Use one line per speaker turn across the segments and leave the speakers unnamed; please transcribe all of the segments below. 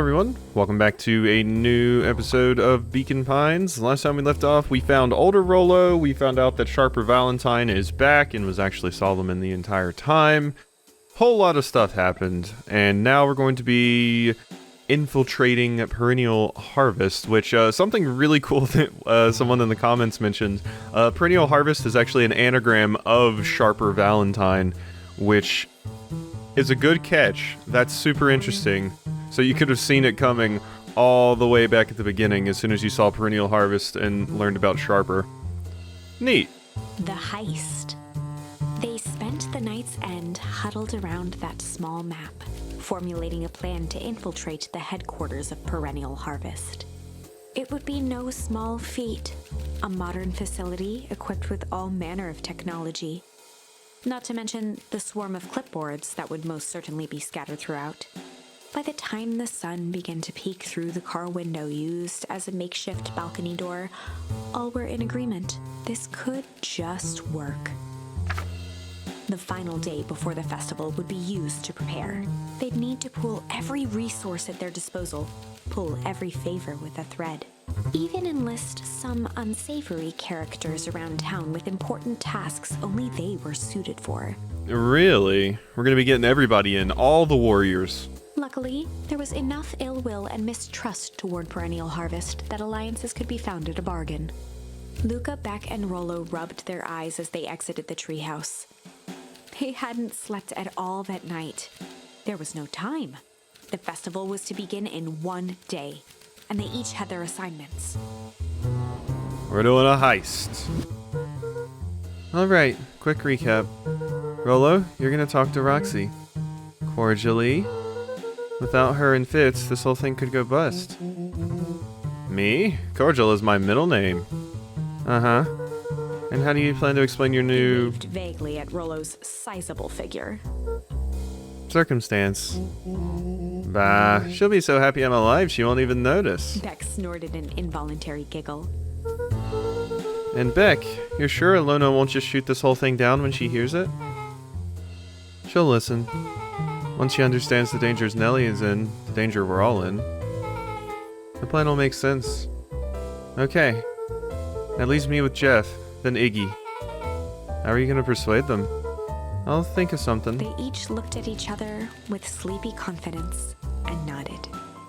everyone, welcome back to a new episode of Beacon Pines. Last time we left off, we found older Rollo, we found out that Sharper Valentine is back and was actually Solomon the entire time. Whole lot of stuff happened, and now we're going to be infiltrating Perennial Harvest, which, something really cool that someone in the comments mentioned. Perennial Harvest is actually an anagram of Sharper Valentine, which is a good catch. That's super interesting. So you could have seen it coming all the way back at the beginning as soon as you saw Perennial Harvest and learned about Sharper. Neat.
The heist. They spent the night's end huddled around that small map, formulating a plan to infiltrate the headquarters of Perennial Harvest. It would be no small feat, a modern facility equipped with all manner of technology. Not to mention the swarm of clipboards that would most certainly be scattered throughout. By the time the sun began to peek through the car window used as a makeshift balcony door, all were in agreement. This could just work. The final day before the festival would be used to prepare. They'd need to pool every resource at their disposal, pull every favor with a thread. Even enlist some unsavory characters around town with important tasks only they were suited for.
Really? We're gonna be getting everybody in, all the warriors.
Luckily, there was enough ill will and mistrust toward Perennial Harvest that alliances could be found at a bargain. Luka, Beck, and Rollo rubbed their eyes as they exited the treehouse. They hadn't slept at all that night. There was no time. The festival was to begin in one day, and they each had their assignments.
We're doing a heist. Alright, quick recap. Rollo, you're gonna talk to Roxy. Cordially. Without her and Fitz, this whole thing could go bust. Me? Cordial is my middle name. Uh-huh. And how do you plan to explain your new...
He waved vaguely at Rollo's sizable figure.
circumstance? Bah, she'll be so happy I'm alive she won't even notice.
Beck snorted an involuntary giggle.
And Beck, you're sure Ilona won't just shoot this whole thing down when she hears it? She'll listen. Once she understands the dangers Nellie is in, the danger we're all in. The plan will make sense. Okay. That leaves me with Jeff, then Iggy. How are you gonna persuade them? I'll think of something.
They each looked at each other with sleepy confidence and nodded.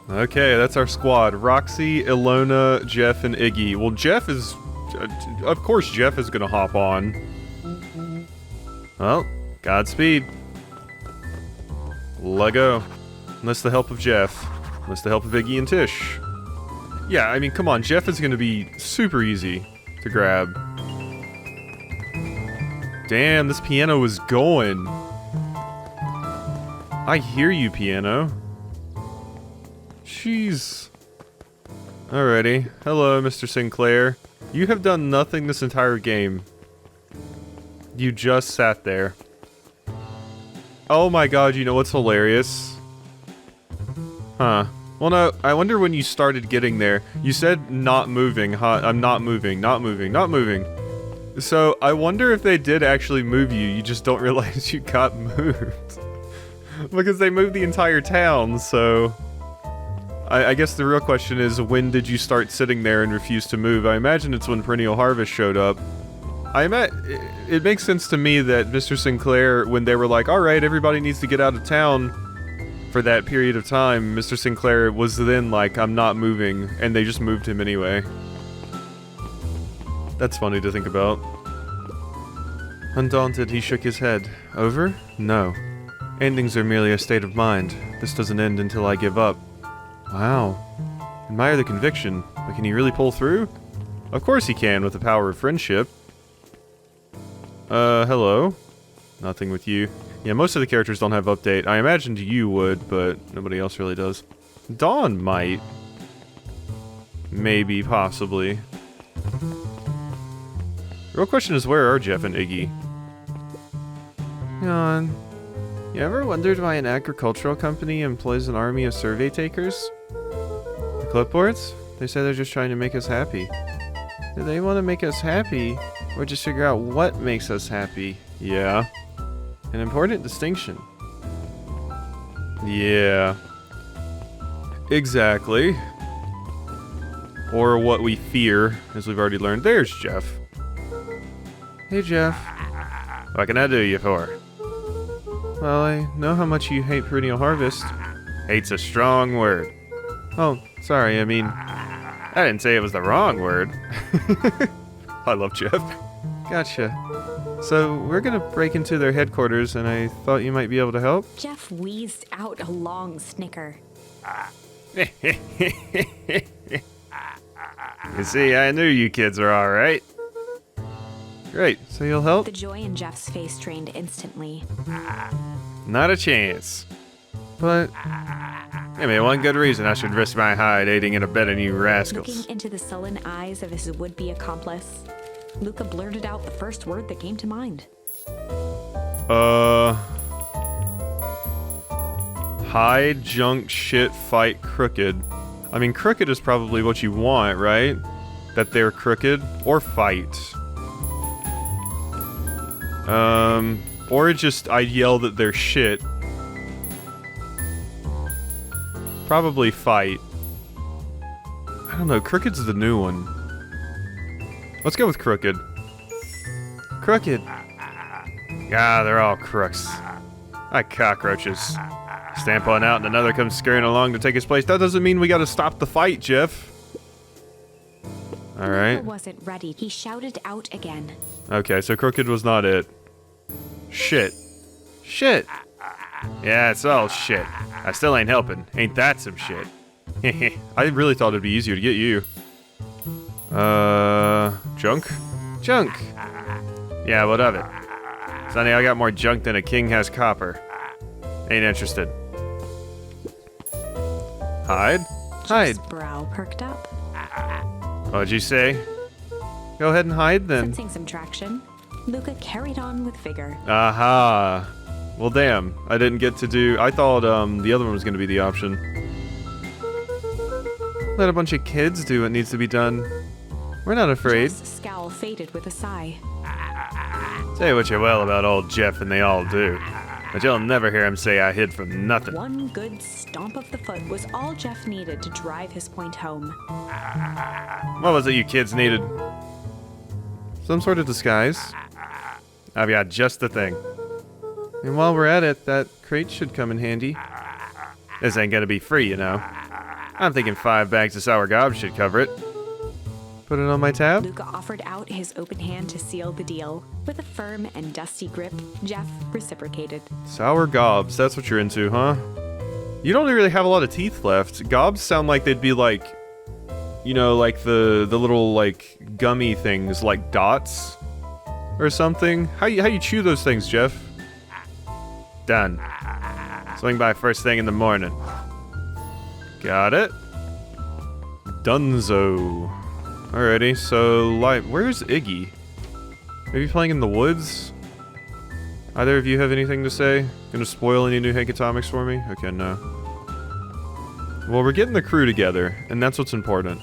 Okay, that's our squad. Roxy, Ilona, Jeff, and Iggy. Well, Jeff is... of course Jeff is gonna hop on. Well, Godspeed. Lego. Unless the help of Jeff. Unless the help of Iggy and Tish. Yeah, I mean, come on. Jeff is gonna be super easy to grab. Damn, this piano is going. I hear you, piano. Jeez. Alrighty. Hello, Mr. Sinclair. You have done nothing this entire game. You just sat there. Oh my god, you know what's hilarious? Huh. Well, no, I wonder when you started getting there. You said not moving, huh? I'm not moving, not moving, not moving. So, I wonder if they did actually move you, you just don't realize you got moved. Because they moved the entire town, so... I guess the real question is, when did you start sitting there and refuse to move? I imagine it's when Perennial Harvest showed up. It makes sense to me that Mr. Sinclair, when they were like, alright, everybody needs to get out of town for that period of time, Mr. Sinclair was then like, I'm not moving, and they just moved him anyway. That's funny to think about. Undaunted, he shook his head. Over? No. Endings are merely a state of mind. This doesn't end until I give up. Wow. Admire the conviction, but can he really pull through? Of course he can, with the power of friendship. Hello? Nothing with you. Yeah, most of the characters don't have update. I imagined you would, but nobody else really does. Dawn might. Maybe, possibly. The real question is, where are Jeff and Iggy? Hang on. You ever wondered why an agricultural company employs an army of survey takers? The clipboards? They say they're just trying to make us happy. Do they want to make us happy, or just figure out what makes us happy? Yeah. An important distinction. Yeah. Exactly. Or what we fear, as we've already learned. There's Jeff. Hey, Jeff. What can I do you for? Well, I know how much you hate Perennial Harvest. Hate's a strong word. Oh, sorry, I mean, I didn't say it was the wrong word. I love Jeff. Gotcha. So, we're gonna break into their headquarters, and I thought you might be able to help?
Jeff wheezed out a long snicker.
You see, I knew you kids were alright. Great, so you'll help?
The joy in Jeff's face drained instantly.
Not a chance. But, give me one good reason I should risk my hide aiding and abetting you rascals.
Looking into the sullen eyes of his would-be accomplice, Luka blurted out the first word that came to mind.
Hide, junk, shit, fight, crooked. I mean, crooked is probably what you want, right? That they're crooked, or fight. Or just I yell that they're shit. Probably fight. I don't know, crooked's the new one. Let's go with crooked. Crooked. Ah, they're all crooks. Like cockroaches. Stamp one out and another comes scurrying along to take his place. That doesn't mean we gotta stop the fight, Jeff. Alright.
Luka wasn't ready. He shouted out again.
Okay, so crooked was not it. Shit. Shit. Yeah, it's all shit. I still ain't helping. Ain't that some shit? I really thought it'd be easier to get you. Junk? Junk! Yeah, what of it? Sonny, I got more junk than a king has copper. Ain't interested. Hide? Hide.
Jeff's brow perked up.
What'd you say? Go ahead and hide then.
Sensing some traction, Luka carried on with vigor.
Aha. Well, damn. I didn't get to do... I thought the other one was going to be the option. Let a bunch of kids do what needs to be done. We're not afraid.
Jeff's scowl faded with a sigh.
Say what you will about old Jeff, and they all do. But you'll never hear him say I hid from nothing.
One good stomp of the foot was all Jeff needed to drive his point home.
What was it you kids needed? Some sort of disguise. I've got just the thing. And while we're at it, that crate should come in handy. This ain't gonna be free, you know. I'm thinking 5 bags of sour gobs should cover it. Put it on my tab?
Luka offered out his open hand to seal the deal. With a firm and dusty grip, Jeff reciprocated.
Sour gobs, that's what you're into, huh? You don't really have a lot of teeth left. Gobs sound like they'd be like, you know, like the little like gummy things, like dots or something. How you chew those things, Jeff? Done. Swing by first thing in the morning. Got it. Dunzo. Alrighty, so where's Iggy? Maybe playing in the woods? Either of you have anything to say? Gonna spoil any new Hankatomics for me? Okay, no. Well, we're getting the crew together, and that's what's important.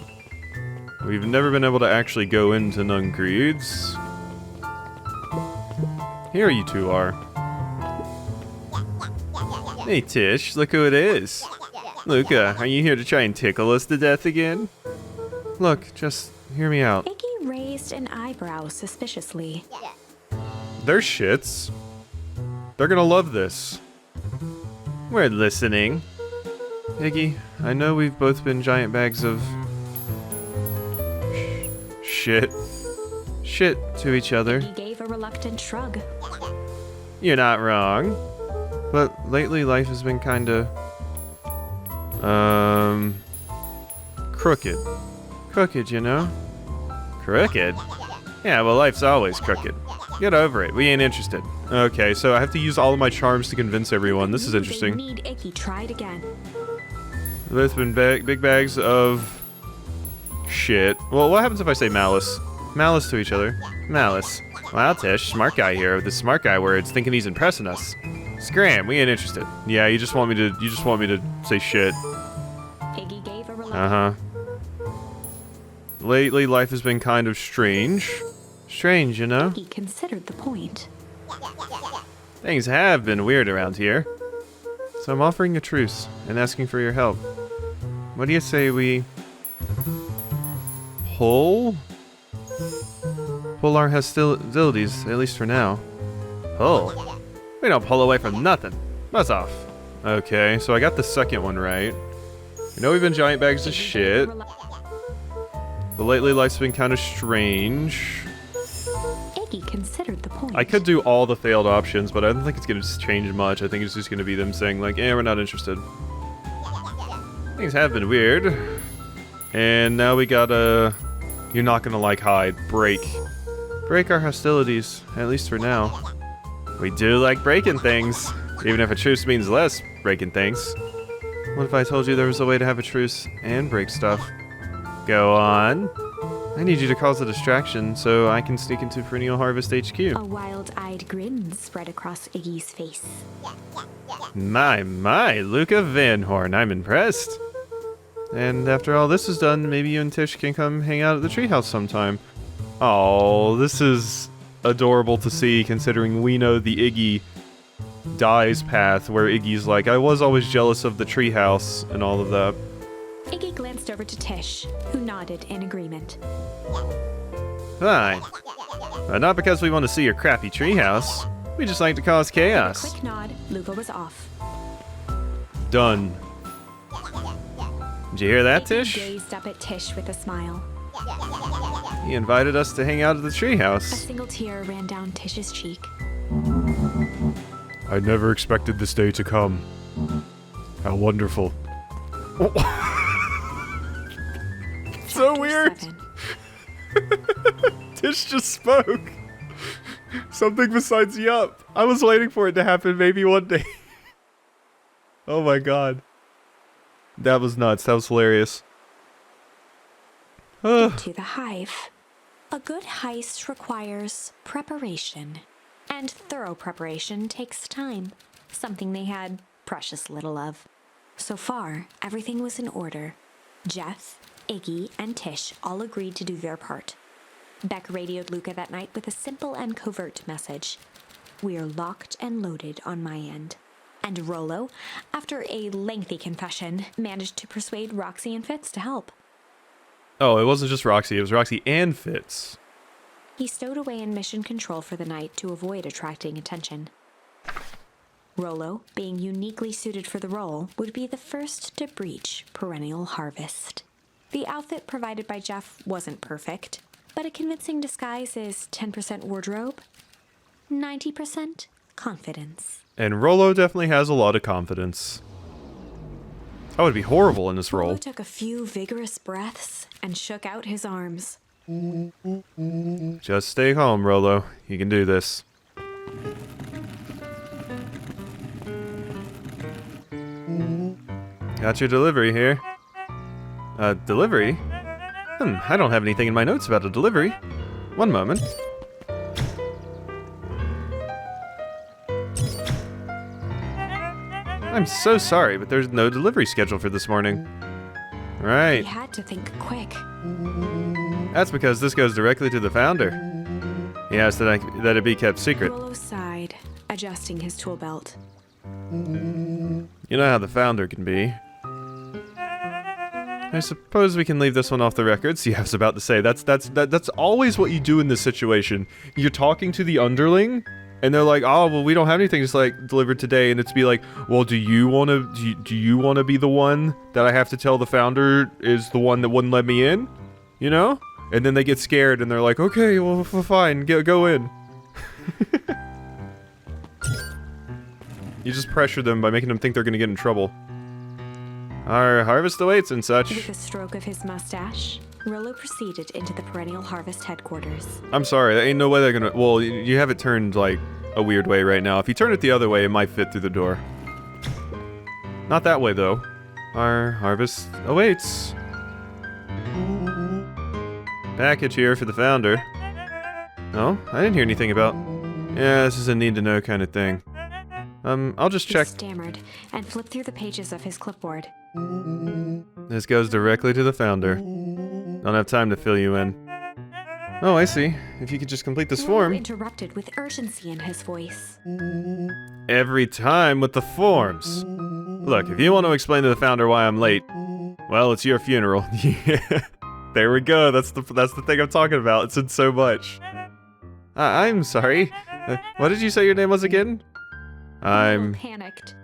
We've never been able to actually go into Nuncreeds. Here you two are. Hey Tish, look who it is. Luka, are you here to try and tickle us to death again? Look, just hear me out.
Iggy raised an eyebrow suspiciously.
They're shits. They're gonna love this. We're listening. Iggy, I know we've both been giant bags of... shit to each other.
Iggy gave a reluctant shrug.
You're not wrong. But lately life has been kinda... crooked. Crooked, you know? Crooked? Yeah, well, life's always crooked. Get over it. We ain't interested. Okay, so I have to use all of my charms to convince everyone. This is interesting.
They need Iggy tried again.
There's been big bags of... shit. Well, what happens if I say malice? Malice to each other. Malice. Wow, Tish, smart guy here with the smart guy words, thinking he's impressing us. Scram, we ain't interested. Yeah, you just want me to say shit.
Iggy gave a reluctant...
Uh-huh. Lately, life has been kind of strange. Strange, you know?
Iggy considered the point.
Things have been weird around here. So I'm offering a truce and asking for your help. What do you say we pull our hostilities, at least for now? Pull? We don't pull away from nothing. Buzz off. Okay, so I got the second one right. I know we've been giant bags of shit. But lately life's been kind of strange.
Iggy considered the point.
I could do all the failed options, but I don't think it's going to change much. I think it's just going to be them saying like, we're not interested. Things have been weird. And now we gotta... You're not gonna like hide. Break. Break our hostilities, at least for now. We do like breaking things. Even if a truce means less breaking things. What if I told you there was a way to have a truce and break stuff? Go on. I need you to cause a distraction so I can sneak into Perennial Harvest HQ.
A wild-eyed grin spread across Iggy's face.
My, Luka Van Horn, I'm impressed. And after all this is done, maybe you and Tish can come hang out at the treehouse sometime. Oh, this is adorable to see, considering we know the Iggy dies path, where Iggy's like, I was always jealous of the treehouse and all of that.
Iggy glanced over to Tish, who nodded in agreement.
Fine. But not because we want to see your crappy treehouse. We just like to cause chaos.
With a quick nod, Luka was off.
Done. Did you hear that,
Iggy
Tish?
gazed up at Tish with a smile.
He invited us to hang out at the
A
treehouse.
single tear ran down Tish's cheek.
I never expected this day to come. How wonderful. So
Chapter
weird.
7.
Tish just spoke. Something besides yup. I was waiting for it to happen maybe one day. Oh my god. That was nuts. That was hilarious.
To the hive. A good heist requires preparation. And thorough preparation takes time. Something they had precious little of. So far, everything was in order. Jeff, Iggy, and Tish all agreed to do their part. Beck radioed Luka that night with a simple and covert message. We're locked and loaded on my end. And Rollo, after a lengthy confession, managed to persuade Roxy and Fitz to help.
Oh, it wasn't just Roxy. It was Roxy and Fitz.
He stowed away in mission control for the night to avoid attracting attention. Rollo, being uniquely suited for the role, would be the first to breach Perennial Harvest. The outfit provided by Jeff wasn't perfect, but a convincing disguise is 10% wardrobe, 90% confidence.
And Rollo definitely has a lot of confidence. I would be horrible in this
Rollo
role.
took a few vigorous breaths and shook out his arms.
Just stay calm, Rollo. You can do this. Got your delivery here. Delivery? I don't have anything in my notes about a delivery. One moment. I'm so sorry, but there's no delivery scheduled for this morning.
He
Right.
had to think quick.
That's because this goes directly to the founder. He asked that it be kept secret.
Rollo sighed, adjusting his tool belt.
You know how the founder can be. I suppose we can leave this one off the record. See, I was about to say, that's always what you do in this situation. You're talking to the underling, and they're like, oh, well, we don't have anything just like delivered today, and it's be like, well, do you want to be the one that I have to tell the founder is the one that wouldn't let me in? You know? And then they get scared, and they're like, okay, well, fine, go in. You just pressure them by making them think they're gonna get in trouble. Our harvest awaits and such.
With a stroke of his mustache, Rollo proceeded into the Perennial Harvest headquarters.
I'm sorry, there ain't no way they're gonna... Well, you have it turned, like, a weird way right now. If you turn it the other way, it might fit through the door. Not that way, though. Our harvest awaits. Package here for the founder. No, I didn't hear anything about... Yeah, this is a need-to-know kind of thing. I'll just check...
He stammered and flipped through the pages of his clipboard.
This goes directly to the founder. Don't have time to fill you in. Oh, I see. If you could just complete this
Rollo
form...
interrupted with urgency in his voice.
Every time with the forms. Look, if you want to explain to the founder why I'm late, Well, it's your funeral. Yeah. There we go. That's the thing I'm talking about. It's in so much. I'm sorry. What did you say your name was again? I'm
panicked.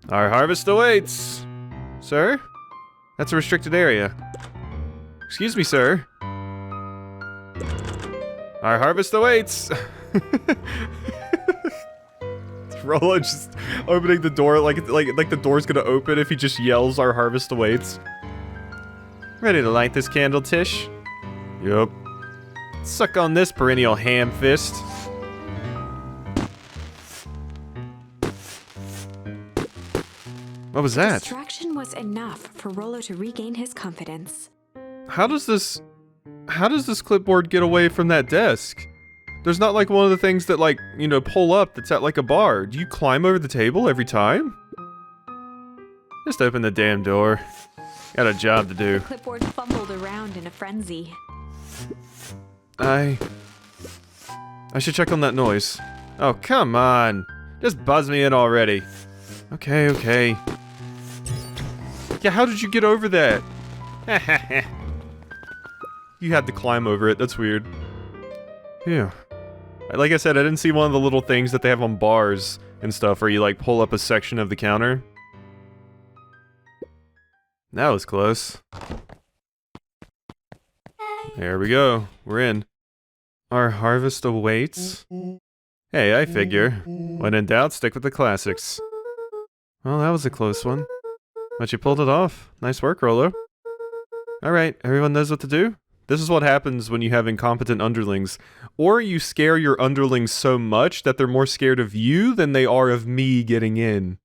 Our harvest awaits. Sir? That's a restricted area. Excuse me, sir. Our harvest awaits. Rollo just opening the door like the door's gonna open if he just yells, "Our harvest awaits." Ready to light this candle, Tish? Yup. Suck on this, Perennial ham fist. What was that?
Distraction was enough for Rollo to regain his confidence.
How does this clipboard get away from that desk? There's not like one of the things that like, you know, pull up that's at like a bar. Do you climb over the table every time? Just open the damn door. Got a job to do.
The clipboard fumbled around in a frenzy.
I should check on that noise. Oh, come on. Just buzz me in already. Okay, okay. Yeah, how did you get over that? You had to climb over it. That's weird. Yeah. Like I said, I didn't see one of the little things that they have on bars and stuff where you like pull up a section of the counter. That was close. There we go. We're in. Our harvest awaits. Hey, I figure. When in doubt, stick with the classics. Well, that was a close one. But you pulled it off. Nice work, Rollo. Alright, everyone knows what to do? This is what happens when you have incompetent underlings. Or you scare your underlings so much that they're more scared of you than they are of me getting in.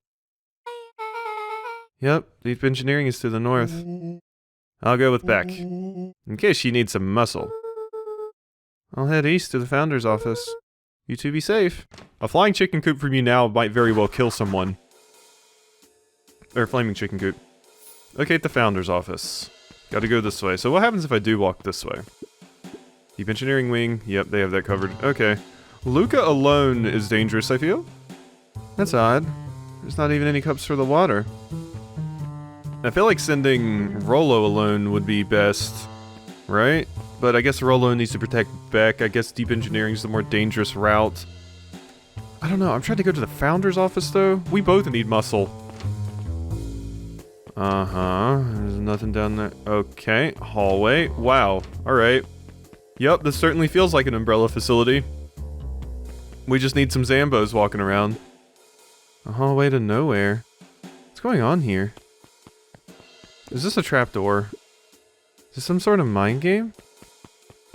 Yep, deep engineering is to the north. I'll go with Beck, in case she needs some muscle. I'll head east to the founder's office. You two be safe. A flying chicken coop from you now might very well kill someone. Or flaming chicken coop. Locate the founder's office. Gotta go this way. So what happens if I do walk this way? Deep engineering wing. Yep, they have that covered. Okay. Luka alone is dangerous, I feel. That's odd. There's not even any cups for the water. I feel like sending Rollo alone would be best, right? But I guess Rollo needs to protect Beck. I guess deep engineering is the more dangerous route. I don't know. I'm trying to go to the founder's office, though. We both need muscle. Uh-huh. There's nothing down there. Okay. Hallway. Wow. Alright. Yep, this certainly feels like an umbrella facility. We just need some Zambos walking around. A hallway to nowhere. What's going on here? Is this a trapdoor? Is this some sort of mind game?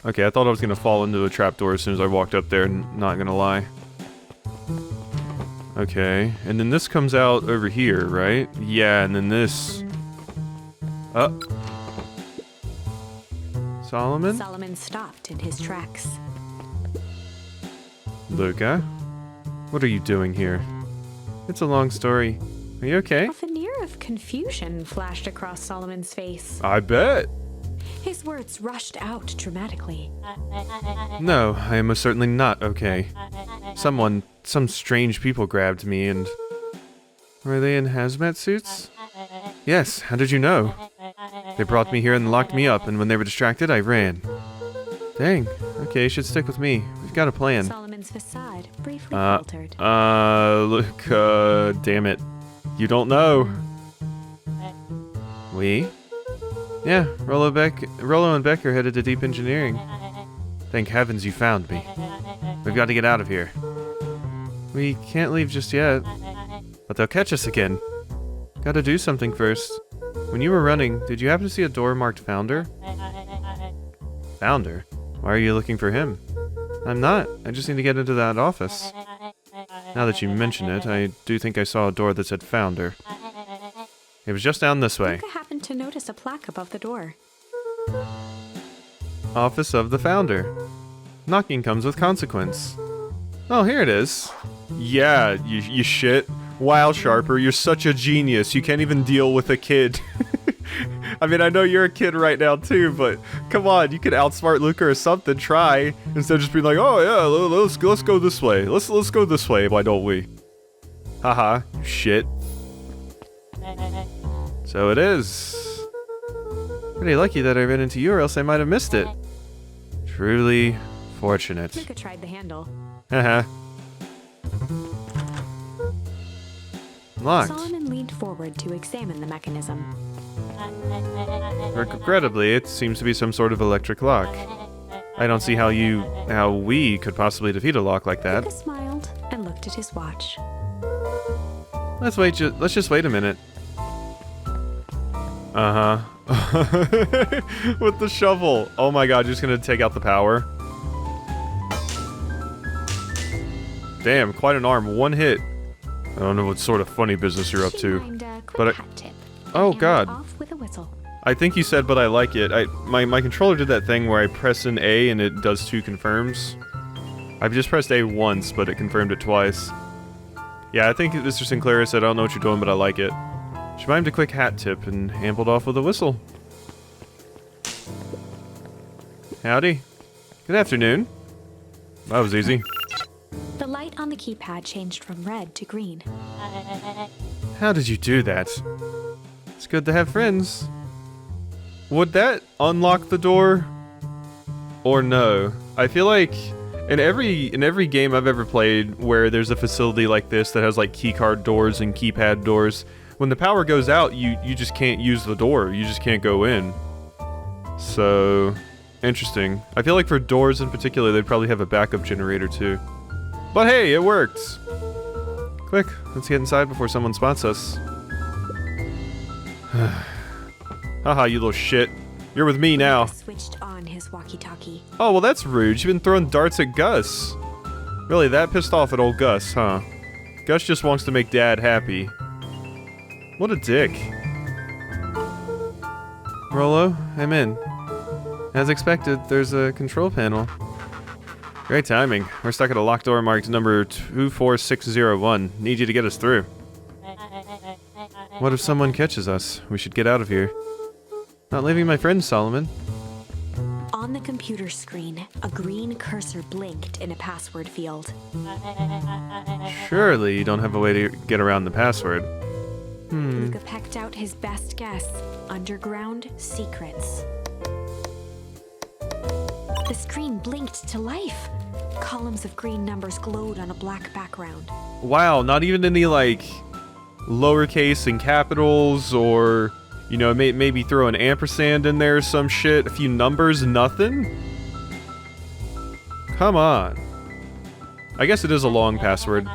Okay, I thought I was gonna fall into a trapdoor as soon as I walked up there, not gonna lie. Okay, and then this comes out over here, right? Yeah, and then this... Solomon?
Solomon stopped in his tracks.
Luka? What are you doing here? It's a long story. Are you okay?
A veneer of confusion flashed across Solomon's face.
I bet!
His words rushed out dramatically.
No, I am most certainly not okay. Some strange people grabbed me and... Were they in hazmat suits? Yes, how did you know? They brought me here and locked me up, and when they were distracted, I ran. Dang, okay, you should stick with me. We've got a plan.
Solomon's facade briefly faltered.
Luka, damn it. You don't know. We? Yeah, Rollo and Beck are headed to deep engineering. Thank heavens you found me. We've got to get out of here. We can't leave just yet. But they'll catch us again. Gotta do something first. When you were running, did you happen to see a door marked Founder? Founder? Why are you looking for him? I'm not. I just need to get into that office. Now that you mention it, I do think I saw a door that said Founder. It was just down this way.
Luka happened to notice a plaque above the door.
Office of the Founder. Knocking comes with consequence. Oh, here it is. Yeah, you shit. Wow, Sharper, you're such a genius. You can't even deal with a kid. I mean, I know you're a kid right now too, but come on, you could outsmart Luka or something. Try instead of just being like, "Oh yeah, let's go this way. Let's go this way. Why don't we?" Haha, you shit. So it is. Pretty lucky that I ran into you or else I might have missed it. Truly fortunate.
Luka tried the handle.
Haha. Locked.
Solomon leaned forward to examine the mechanism.
Regrettably, it seems to be some sort of electric lock. I don't see how we could possibly defeat a lock like that.
Luka smiled and looked at his watch.
Let's just wait a minute. Uh-huh. With the shovel. Oh my god, you're just gonna take out the power. Damn, quite an arm. One hit. I don't know what sort of funny business you're up to. But oh god.
Off with a whistle.
I think you said, but I like it. My controller did that thing where I press an A and it does 2 confirms. I've just pressed A once, but it confirmed it twice. Yeah, I think Mr. Sinclair said, I don't know what you're doing, but I like it. She mimed a quick hat tip and ambled off with a whistle. Howdy. Good afternoon. That was easy.
The light on the keypad changed from red to green.
How did you do that? It's good to have friends. Would that unlock the door? Or no? I feel like in every game I've ever played where there's a facility like this that has like keycard doors and keypad doors, when the power goes out, you just can't use the door. You just can't go in. So, interesting. I feel like for doors in particular, they'd probably have a backup generator too. But hey, it worked! Quick, let's get inside before someone spots us. Haha, you little shit. You're with me now.
Switched on his walkie-talkie.
Oh, well that's rude. You've been throwing darts at Gus. Really that pissed off at old Gus, huh? Gus just wants to make Dad happy. What a dick. Rollo, I'm in. As expected, there's a control panel. Great timing. We're stuck at a locked door marked number 24601. Need you to get us through. What if someone catches us? We should get out of here. Not leaving my friends, Solomon.
On the computer screen, a green cursor blinked in a password field.
Surely you don't have a way to get around the password.
Luka pecked out his best guess. Underground secrets. The screen blinked to life. Columns of green numbers glowed on a black background.
Wow, not even any, like, lowercase and capitals, or, you know, maybe throw an ampersand in there or some shit, a few numbers, nothing? Come on. I guess it is a long password.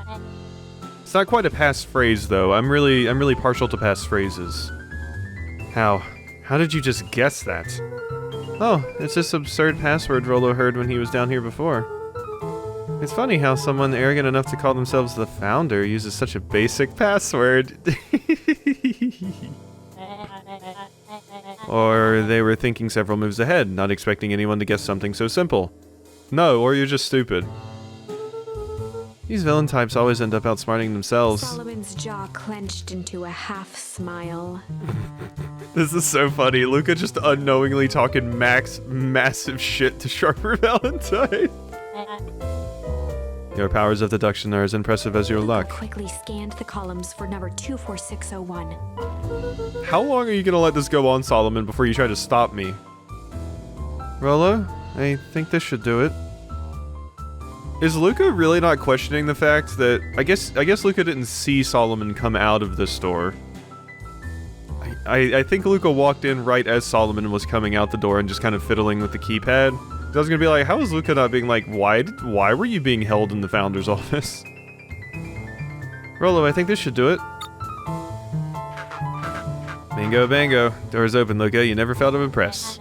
It's not quite a passphrase, though. I'm really partial to passphrases. How did you just guess that? Oh, it's this absurd password Rollo heard when he was down here before. It's funny how someone arrogant enough to call themselves the founder uses such a basic password. Or they were thinking several moves ahead, not expecting anyone to guess something so simple. No, or you're just stupid. These villain types always end up outsmarting themselves.
Solomon's jaw clenched into a half smile.
This is so funny. Luka just unknowingly talking massive shit to Sharper Valentine. Your powers of deduction are as impressive as your luck.
Quickly scanned the columns for number 24601.
How long are you gonna let this go on, Solomon, before you try to stop me? Rollo, I think this should do it. Is Luka really not questioning the fact that I guess Luka didn't see Solomon come out of this door. I think Luka walked in right as Solomon was coming out the door and just kind of fiddling with the keypad. I was gonna be like, how is Luka not being like, why were you being held in the founder's office? Rollo, I think this should do it. Bingo bango. Door's open, Luka. You never fail to impress.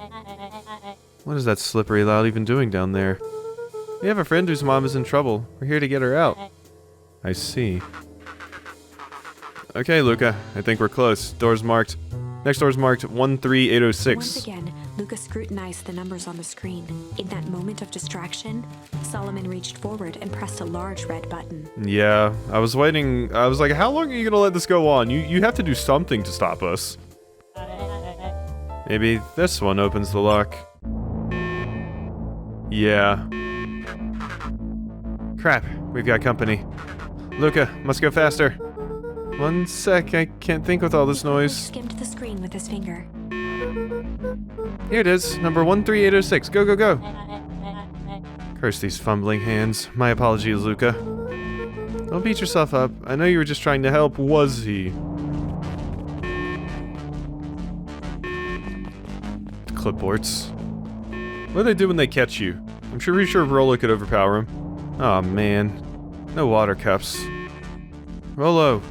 What is that slippery loud even doing down there? We have a friend whose mom is in trouble. We're here to get her out. I see. Okay, Luka. I think we're close. Door's marked. Next door's marked 13806.
Once again, Luka scrutinized the numbers on the screen. In that moment of distraction, Solomon reached forward and pressed a large red button.
Yeah, I was waiting. I was like, how long are you gonna let this go on? You have to do something to stop us. Maybe this one opens the lock. Yeah. Crap, we've got company. Luka, must go faster. One sec, I can't think with all this noise.
Skimmed the screen with his finger.
Here it is, number 13806. Go, go, go. Curse these fumbling hands. My apologies, Luka. Don't beat yourself up. I know you were just trying to help, was he? Clipboards. What do they do when they catch you? I'm pretty sure Rollo could overpower him. Aw, man. No water cups. Rollo.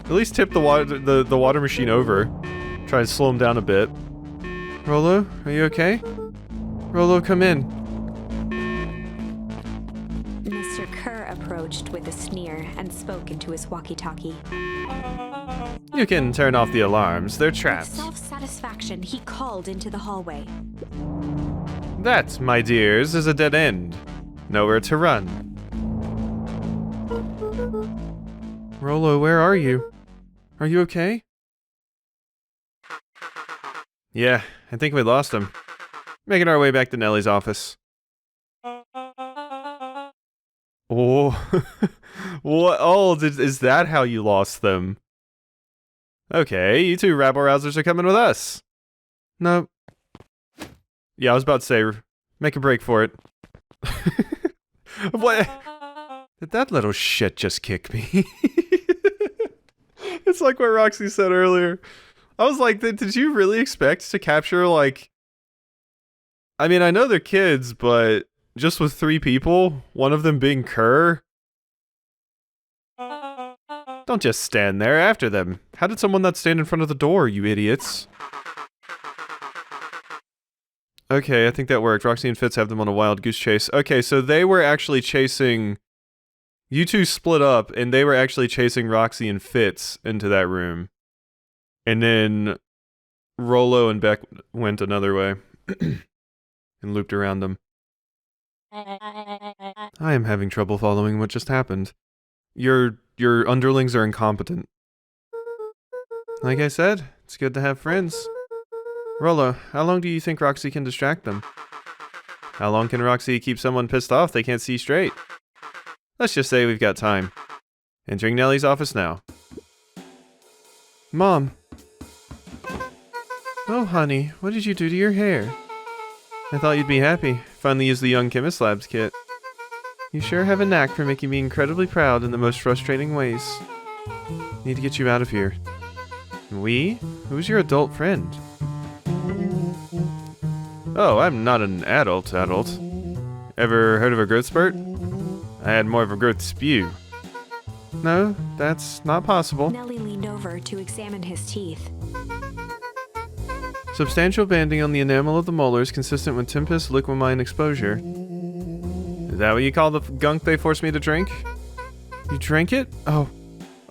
At least tip the water machine over. Try and slow him down a bit. Rollo, are you okay? Rollo, come in.
Mr. Kerr approached with a sneer and spoke into his walkie-talkie.
You can turn off the alarms. They're
With
trapped.
self-satisfaction, he called into the hallway.
That, my dears, is a dead end. Nowhere to run. Rollo, where are you? Are you okay? Yeah, I think we lost him. Making our way back to Nellie's office. Oh, what? Oh, is that how you lost them? Okay, you two rabble-rousers are coming with us. No. Yeah, I was about to say, make a break for it. What? Did that little shit just kick me? It's like what Roxy said earlier. I was like, did you really expect to capture, like... I mean, I know they're kids, but just with 3 people, one of them being Kerr? Don't just stand there after them. How did someone not stand in front of the door, you idiots? Okay, I think that worked. Roxy and Fitz have them on a wild goose chase. Okay, so they were actually chasing... You two split up, and they were actually chasing Roxy and Fitz into that room. And then Rollo and Beck went another way. And looped around them. I am having trouble following what just happened. Your underlings are incompetent. Like I said, it's good to have friends. Rollo, how long do you think Roxy can distract them? How long can Roxy keep someone pissed off they can't see straight? Let's just say we've got time. Entering Nellie's office now. Mom. Oh, honey, what did you do to your hair? I thought you'd be happy. Finally used the Young Chemist Labs kit. You sure have a knack for making me incredibly proud in the most frustrating ways. Need to get you out of here. We? Who's your adult friend? Oh, I'm not an adult. Ever heard of a growth spurt? I had more of a growth spew. No, that's not possible.
Nellie leaned over to examine his teeth.
Substantial banding on the enamel of the molars consistent with Tempest liquamine exposure. Is that what you call the gunk they forced me to drink? You drank it? Oh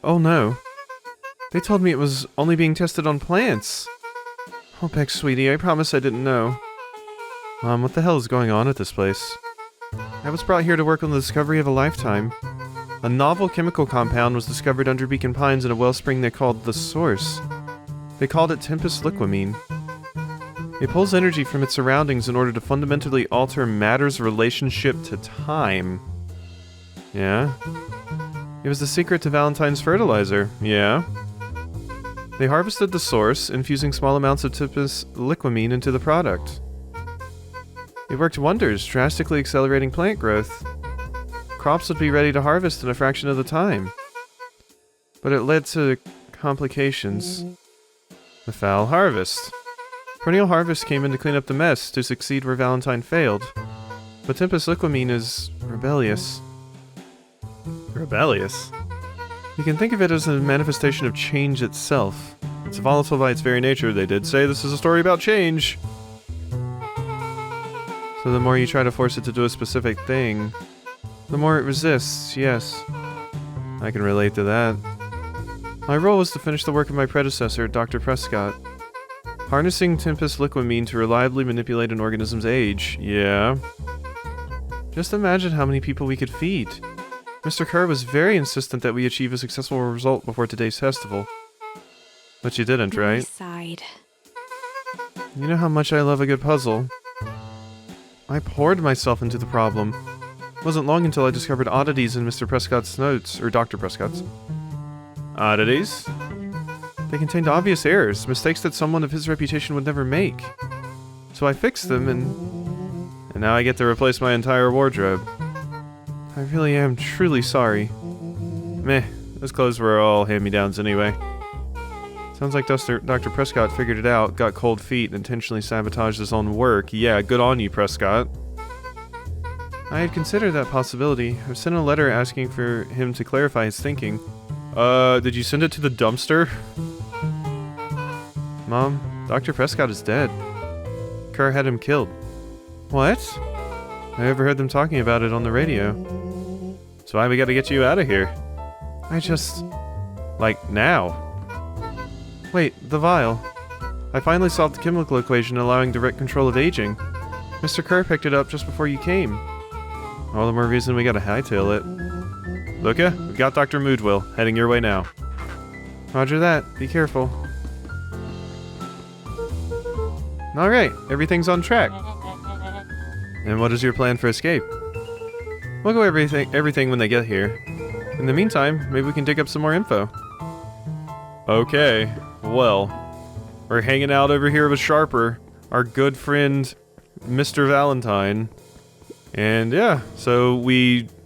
no. They told me it was only being tested on plants. Oh, Beck, sweetie, I promise I didn't know. Mom, what the hell is going on at this place? I was brought here to work on the discovery of a lifetime. A novel chemical compound was discovered under Beacon Pines in a wellspring they called the Source. They called it Tempest liquamine. It pulls energy from its surroundings in order to fundamentally alter matter's relationship to time. Yeah? It was the secret to Valentine's fertilizer. Yeah? They harvested the source, infusing small amounts of Tempest liquamine into the product. It worked wonders, drastically accelerating plant growth. Crops would be ready to harvest in a fraction of the time. But it led to complications. The foul harvest. Perennial Harvest came in to clean up the mess, to succeed where Valentine failed. But Tempest liquamine is rebellious. Rebellious? You can think of it as a manifestation of change itself. It's volatile by its very nature. They did say this is a story about change. So the more you try to force it to do a specific thing, the more it resists, yes. I can relate to that. My role was to finish the work of my predecessor, Dr. Prescott. Harnessing Tempest liquamine to reliably manipulate an organism's age, yeah. Just imagine how many people we could feed. Mr. Kerr was very insistent that we achieve a successful result before today's festival. But you didn't, right?
He sighed.
You know how much I love a good puzzle. I poured myself into the problem. It wasn't long until I discovered oddities in Mr. Prescott's notes, or Dr. Prescott's. Oddities? They contained obvious errors, mistakes that someone of his reputation would never make. So I fixed them, and now I get to replace my entire wardrobe. I really am truly sorry. Meh, those clothes were all hand-me-downs anyway. Sounds like Dr. Prescott figured it out, got cold feet, and intentionally sabotaged his own work. Yeah, good on you, Prescott. I had considered that possibility. I've sent a letter asking for him to clarify his thinking. Did you send it to the dumpster? Mom, Dr. Prescott is dead. Kerr had him killed. What? I overheard them talking about it on the radio. That's why we gotta get you out of here. Like, now. Wait, the vial. I finally solved the chemical equation allowing direct control of aging. Mr. Kerr picked it up just before you came. All the more reason we gotta hightail it. Luka, we've got Dr. Moodwell, heading your way now. Roger that. Be careful. Alright, everything's on track. And what is your plan for escape? We'll go everything when they get here. In the meantime, maybe we can dig up some more info. Okay, well, we're hanging out over here with Sharper, our good friend, Mr. Valentine. And yeah, so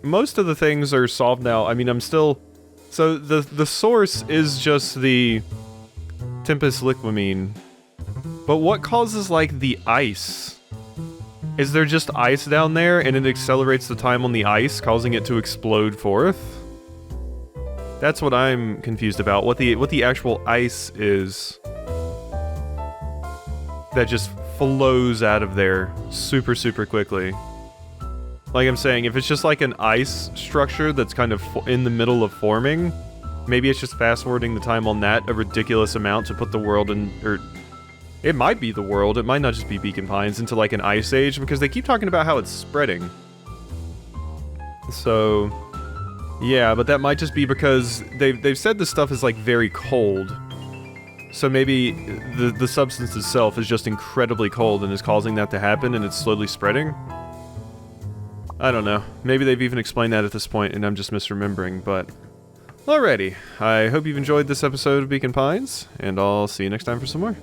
most of the things are solved now. I mean, so the source is just the Tempest Liquamine. But what causes, like, the ice? Is there just ice down there and it accelerates the time on the ice, causing it to explode forth? That's what I'm confused about. What the actual ice is that just flows out of there super, super quickly. Like I'm saying, if it's just like an ice structure that's kind of in the middle of forming, maybe it's just fast-forwarding the time on that a ridiculous amount to put the world in, or it might be the world, it might not just be Beacon Pines, into like an ice age, because they keep talking about how it's spreading. So, yeah, but that might just be because they've said this stuff is like very cold. So maybe the substance itself is just incredibly cold and is causing that to happen and it's slowly spreading? I don't know. Maybe they've even explained that at this point and I'm just misremembering, but... Alrighty, I hope you've enjoyed this episode of Beacon Pines, and I'll see you next time for some more.